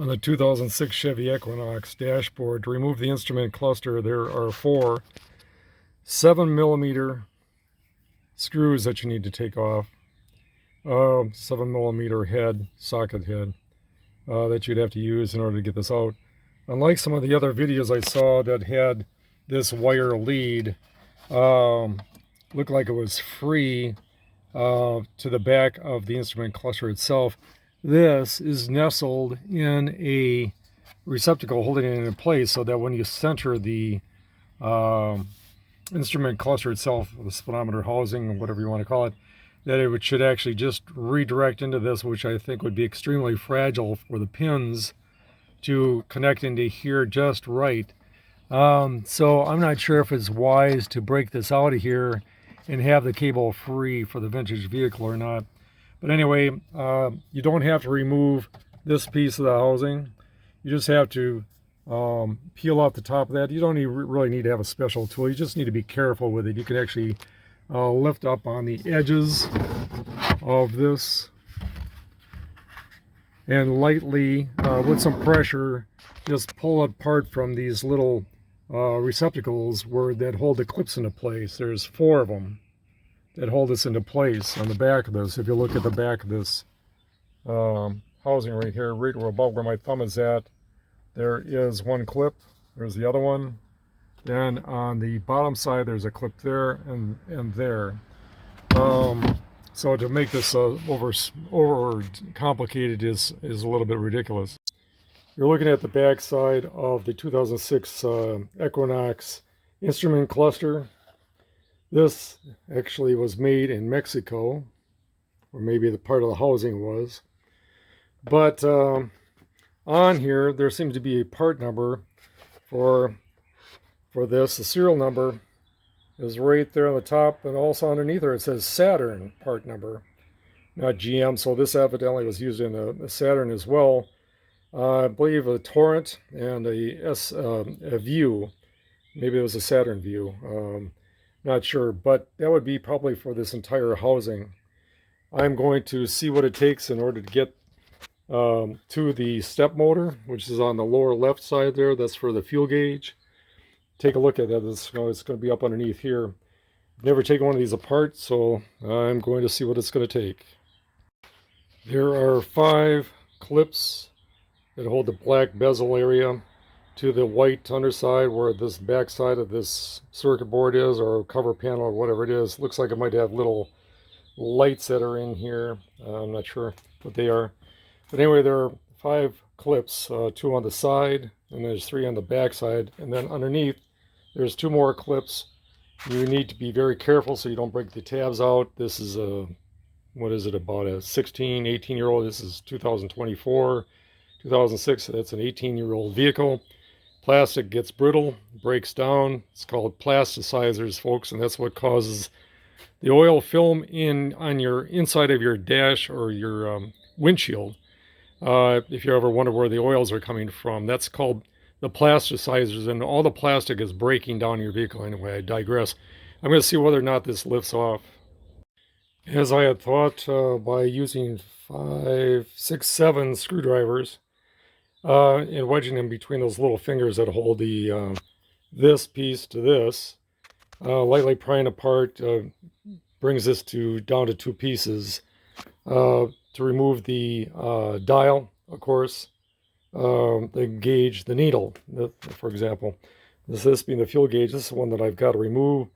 On the 2006 Chevy Equinox dashboard, to remove the instrument cluster, there are 4 7mm screws that you need to take off. 7mm head, socket head, that you'd have to use in order to get this out. Unlike some of the other videos I saw that had this wire lead, looked like it was free to the back of the instrument cluster itself. This is nestled in a receptacle holding it in place so that when you center the instrument cluster itself, the speedometer housing, whatever you want to call it, that it should actually just redirect into this, which I think would be extremely fragile for the pins to connect into here just right. So I'm not sure if it's wise to break this out of here and have the cable free for the vintage vehicle or not. But anyway, you don't have to remove this piece of the housing. You just have to peel off the top of that. You don't really need to have a special tool. You just need to be careful with it. You can actually lift up on the edges of this and lightly, with some pressure, just pull it apart from these little receptacles that hold the clips into place. There's 4 of them that hold this into place on the back of this. If you look at the back of this housing right here, right above where my thumb is at, there is 1 clip. There's the other one. Then on the bottom side, there's a clip there and there. So to make this over complicated is a little bit ridiculous. You're looking at the back side of the 2006 Equinox instrument cluster. This actually was made in Mexico, or maybe the part of the housing was. But on here, there seems to be a part number for this. The serial number is right there on the top, and also underneath there it says Saturn part number, not GM. So this evidently was used in a Saturn as well. I believe a Torrent and a View. Maybe it was a Saturn View. Not sure, but that would be probably for this entire housing. I'm going to see what it takes in order to get to the step motor, which is on the lower left side there. That's for the fuel gauge. Take a look at that. It's going to be up underneath here. I've never taken one of these apart, so I'm going to see what it's going to take. There are 5 clips that hold the black bezel area to the white underside where this back side of this circuit board is, or cover panel, or whatever it is. Looks like it might have little lights that are in here. I'm not sure what they are. But anyway, there are 5 clips, 2 on the side, and there's 3 on the back side. And then underneath, there's 2 more clips. You need to be very careful so you don't break the tabs out. This is what is it, about a 16, 18-year-old. This is 2024, 2006. So that's an 18-year-old vehicle. Plastic gets brittle, breaks down. It's called plasticizers, folks, and that's what causes the oil film on your inside of your dash or your windshield. If you ever wonder where the oils are coming from, that's called the plasticizers, and all the plastic is breaking down your vehicle. Anyway, I digress. I'm going to see whether or not this lifts off. As I had thought, by using 5, 6, 7 screwdrivers, and wedging them between those little fingers that hold the this piece to this, lightly prying apart brings this down to 2 pieces. To remove the dial, of course, the gauge, the needle, for example. This being the fuel gauge, this is one that I've got to remove.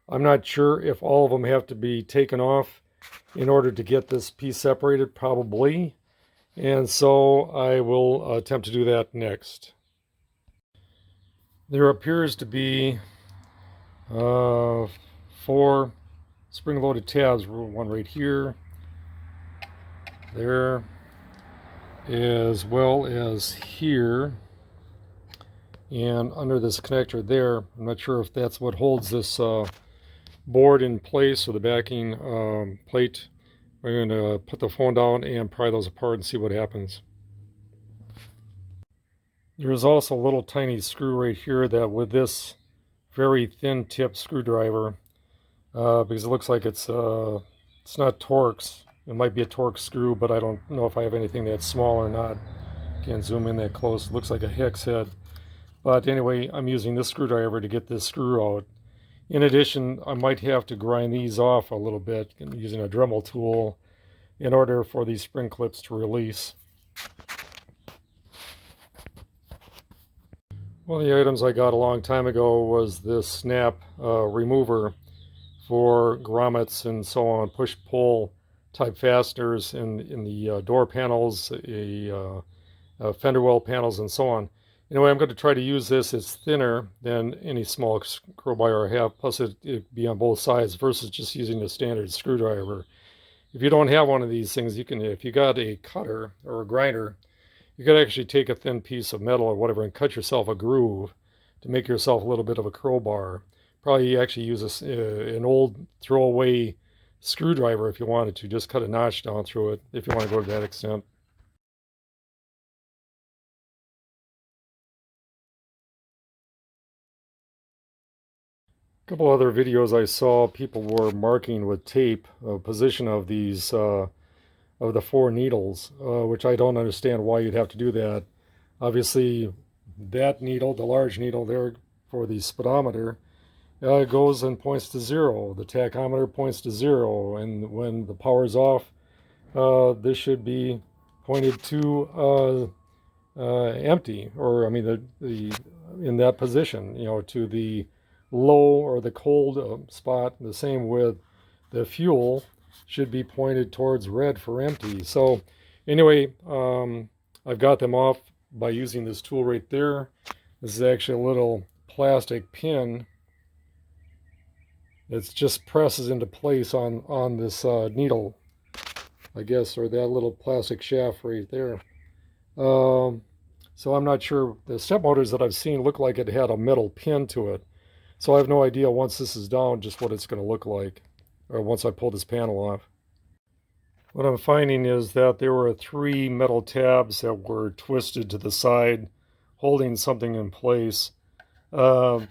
I'm not sure if all of them have to be taken off in order to get this piece separated, probably. And so I will attempt to do that next. There appears to be 4 spring-loaded tabs, one right here, there, as well as here, and under this connector there. I'm not sure if that's what holds this board in place, or the backing plate. I'm going to put the phone down and pry those apart and see what happens. There's also a little tiny screw right here that with this very thin tip screwdriver, because it looks like it's not Torx. It might be a Torx screw, but I don't know if I have anything that's small or not. Can't zoom in that close. It looks like a hex head. But anyway, I'm using this screwdriver to get this screw out. In addition, I might have to grind these off a little bit using a Dremel tool in order for these spring clips to release. One of the items I got a long time ago was this snap remover for grommets and so on, push-pull type fasteners in the door panels, fender well panels, and so on. Anyway, I'm going to try to use this. It's thinner than any small crowbar I have, plus it'd be on both sides versus just using a standard screwdriver. If you don't have one of these things, you can, if you got a cutter or a grinder, you could actually take a thin piece of metal or whatever and cut yourself a groove to make yourself a little bit of a crowbar. Probably actually use an old throwaway screwdriver if you wanted to. Just cut a notch down through it if you want to go to that extent. A couple other videos I saw, people were marking with tape a position of these of the 4 needles, which I don't understand why you'd have to do that. Obviously, that needle, the large needle there for the speedometer, goes and points to 0. The tachometer points to 0, and when the power's off, this should be pointed to empty, or I mean the in that position, you know, to the low or the cold spot. The same with the fuel, should be pointed towards red for empty. So anyway, I've got them off by using this tool right there. This is actually a little plastic pin. It just presses into place on this needle, I guess, or that little plastic shaft right there. So I'm not sure. The step motors that I've seen look like it had a metal pin to it. So I have no idea once this is down just what it's going to look like, or once I pull this panel off. What I'm finding is that there were 3 metal tabs that were twisted to the side, holding something in place.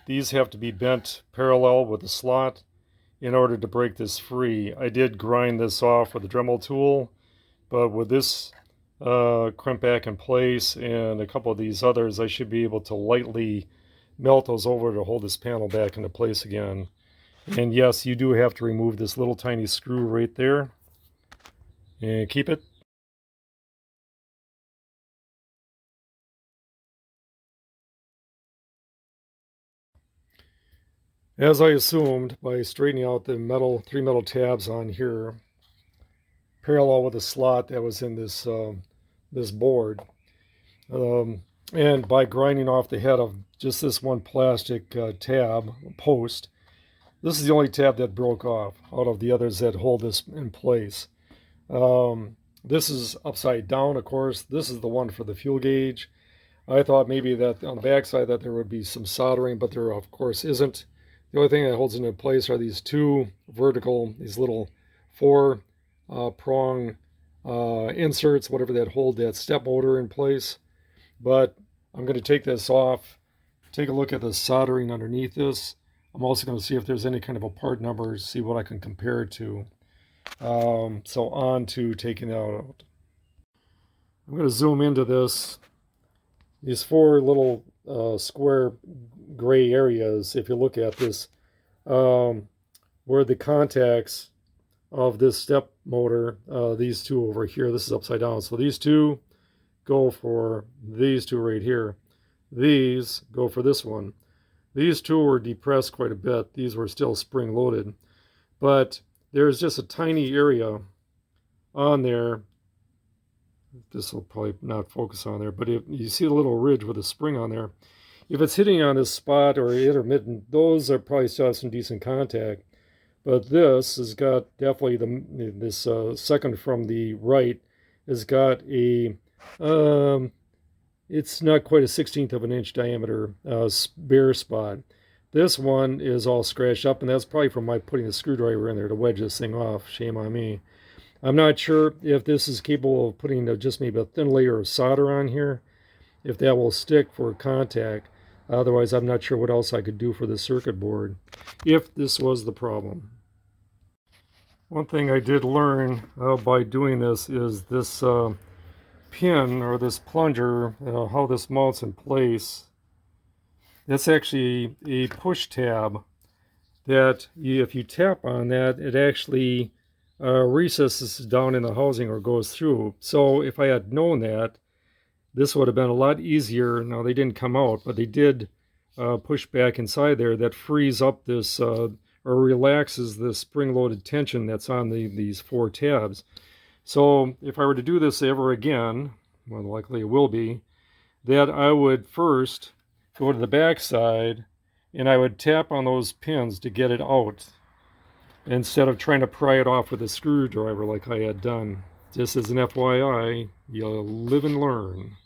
These have to be bent parallel with the slot in order to break this free. I did grind this off with a Dremel tool, but with this crimp back in place and a couple of these others, I should be able to lightly melt those over to hold this panel back into place again. And yes, you do have to remove this little tiny screw right there and keep it. As I assumed, by straightening out the 3 metal tabs on here, parallel with the slot that was in this this board, and by grinding off the head of just this one plastic tab post, this is the only tab that broke off out of the others that hold this in place. This is upside down, of course. This is the one for the fuel gauge. I thought maybe that on the back side that there would be some soldering, but there of course isn't. The only thing that holds it in place are these 2 vertical, these little 4 prong inserts, whatever, that hold that step motor in place. But I'm going to take this off, take a look at the soldering underneath this. I'm also going to see if there's any kind of a part number, see what I can compare it to. So on to taking that out. I'm going to zoom into this. These 4 little square gray areas, if you look at this, where the contacts of this step motor, these 2 over here, this is upside down. So these 2 go for these 2 right here. These go for this one. These 2 were depressed quite a bit. These were still spring loaded. But there's just a tiny area on there. This will probably not focus on there, but if you see the little ridge with a spring on there, if it's hitting on this spot or intermittent, those are probably still have some decent contact. But this has got definitely this second from the right has got a it's not quite a 1/16 of an inch diameter bare spot. This one is all scratched up, and that's probably from my putting a screwdriver in there to wedge this thing off. Shame on me. I'm not sure if this is capable of putting just maybe a thin layer of solder on here, if that will stick for contact. Otherwise, I'm not sure what else I could do for the circuit board if this was the problem. One thing I did learn by doing this is this pin or this plunger, how this mounts in place, that's actually a push tab that if you tap on that, it actually recesses down in the housing or goes through. So if I had known that, this would have been a lot easier. Now they didn't come out, but they did push back inside there. That frees up this or relaxes the spring-loaded tension that's on these 4 tabs. So if I were to do this ever again, more likely it will be, that I would first go to the back side and I would tap on those pins to get it out instead of trying to pry it off with a screwdriver like I had done. Just as an FYI, you'll live and learn.